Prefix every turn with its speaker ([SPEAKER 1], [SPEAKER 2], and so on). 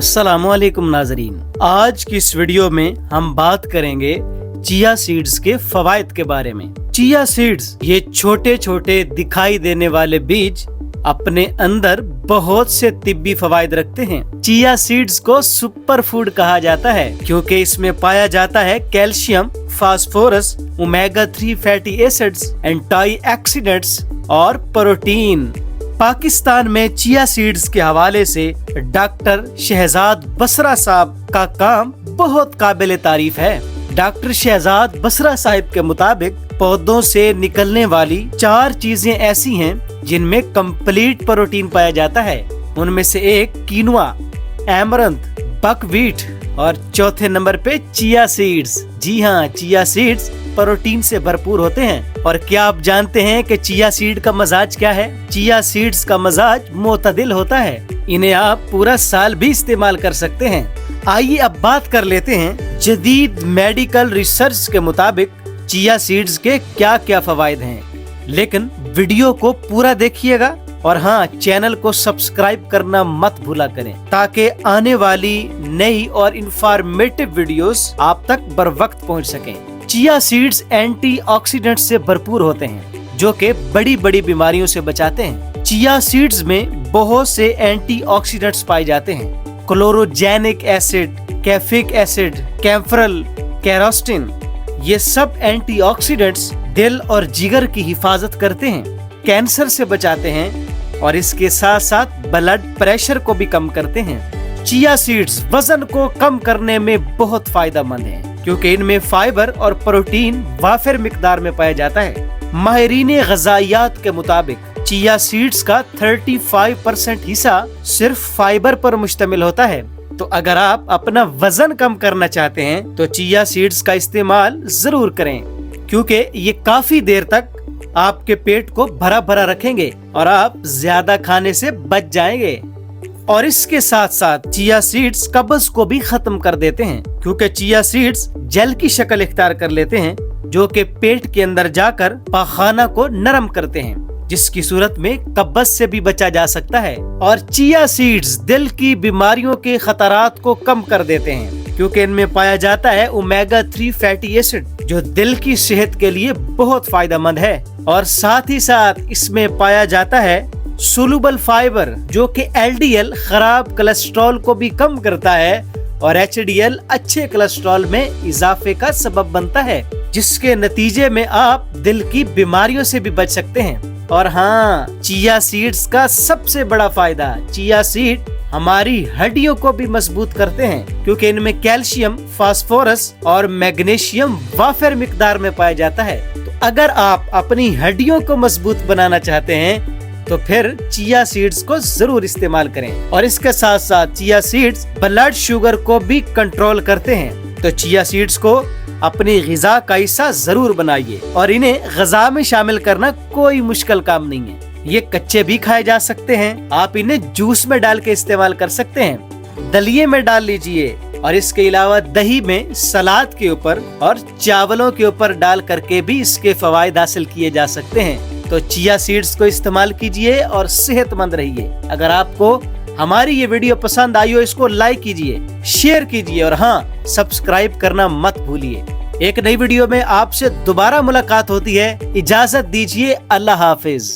[SPEAKER 1] अस्सलामुअलैकुम नाजरीन, आज की इस वीडियो में हम बात करेंगे चिया सीड्स के फवायद के बारे में। चिया सीड्स ये छोटे छोटे दिखाई देने वाले बीज अपने अंदर बहुत से तिब्बी फवायद रखते हैं। चिया सीड्स को सुपर फूड कहा जाता है क्योंकि इसमें पाया जाता है calcium, phosphorus, omega 3 fatty acids, anti oxidants और प्रोटीन। पाकिस्तान में चिया सीड्स के हवाले से डॉक्टर शहजाद बसरा साहब का काम बहुत काबिल तारीफ है। डॉक्टर शहजाद बसरा साहब के मुताबिक पौधों से निकलने वाली 4 चीजें ऐसी हैं जिनमें कंप्लीट प्रोटीन पाया जाता है। उनमें से एक कीनुआ, एमरंथ, बकव्हीट और चौथे नंबर पे चिया सीड्स। जी हाँ, चिया सीड्स प्रोटीन से भरपूर होते हैं। और क्या आप जानते हैं कि चिया सीड का मजाज क्या है? चिया सीड्स का मजाज मोतदिल होता है। इन्हें आप पूरा साल भी इस्तेमाल कर सकते हैं। आइए अब बात कर लेते हैं जदीद मेडिकल रिसर्च के मुताबिक चिया सीड्स के क्या क्या फवायद हैं। लेकिन वीडियो को पूरा देखिएगा और हाँ, चैनल को सब्सक्राइब करना मत भूला करें ताकि आने वाली नई और इंफॉर्मेटिव वीडियोस आप तक बर वक्त पहुँच सकें। चिया सीड्स एंटीऑक्सीडेंट से भरपूर होते हैं जो कि बड़ी बड़ी बीमारियों से बचाते हैं। चिया सीड्स में बहुत से एंटीऑक्सीडेंट्स पाए जाते हैं। क्लोरोजेनिक एसिड, कैफिक एसिड, कैम्फरल, कैरोस्टिन, ये सब एंटीऑक्सीडेंट्स दिल और जिगर की हिफाजत करते हैं, कैंसर से बचाते हैं और इसके साथ साथ ब्लड प्रेशर को भी कम करते हैं। चिया सीड्स वजन को कम करने में बहुत फायदेमंद हैं क्योंकि इनमें फाइबर और प्रोटीन वाफिर मिकदार में पाया जाता है। माहिरीन ग़िज़ाइयात के मुताबिक चिया सीड्स का 35% हिस्सा सिर्फ फाइबर पर मुश्तमिल होता है। तो अगर आप अपना वजन कम करना चाहते हैं तो चिया सीड्स का इस्तेमाल जरूर करें क्योंकि ये काफी देर तक आपके पेट को भरा भरा रखेंगे और आप ज्यादा खाने से बच जाएंगे। और इसके साथ साथ चिया सीड्स कब्ज को भी खत्म कर देते हैं क्योंकि चिया सीड्स जेल की शक्ल इख्तियार कर लेते हैं जो कि पेट के अंदर जाकर पाखाना को नरम करते हैं, जिसकी सूरत में कब्ज से भी बचा जा सकता है। और चिया सीड्स दिल की बीमारियों के खतरात को कम कर देते हैं क्योंकि इनमें पाया जाता है ओमेगा 3 फैटी एसिड जो दिल की सेहत के लिए बहुत फायदेमंद है। और साथ ही साथ इसमें पाया जाता है सोलुबल फाइबर जो कि LDL खराब कोलेस्ट्रॉल को भी कम करता है और HDL अच्छे कोलेस्ट्रॉल में इजाफे का सबब बनता है, जिसके नतीजे में आप दिल की बीमारियों से भी बच सकते हैं। और हाँ, चिया सीड्स का सबसे बड़ा फायदा, चिया सीड हमारी हड्डियों को भी मजबूत करते हैं क्योंकि इनमें कैल्शियम, फास्फोरस और मैग्नीशियम वाफिर मिकदार में पाया जाता है। तो अगर आप अपनी हड्डियों को मजबूत बनाना चाहते हैं तो फिर चिया सीड्स को जरूर इस्तेमाल करें। और इसके साथ साथ चिया सीड्स ब्लड शुगर को भी कंट्रोल करते हैं। तो चिया सीड्स को अपनी ग़िज़ा का हिस्सा जरूर बनाइए और इन्हें ग़िज़ा में शामिल करना कोई मुश्किल काम नहीं है। ये कच्चे भी खाए जा सकते हैं, आप इन्हें जूस में डाल के इस्तेमाल कर सकते हैं, दलिये में डाल लीजिए और इसके अलावा दही में, सलाद के ऊपर और चावलों के ऊपर डाल करके भी इसके फवायद हासिल किए जा सकते हैं। तो चिया सीड्स को इस्तेमाल कीजिए और सेहतमंद रहिए। अगर आपको हमारी ये वीडियो पसंद आई हो, इसको लाइक कीजिए, शेयर कीजिए और हाँ, सब्सक्राइब करना मत भूलिए। एक नई वीडियो में आपसे दोबारा मुलाकात होती है। इजाजत दीजिए, अल्लाह हाफिज।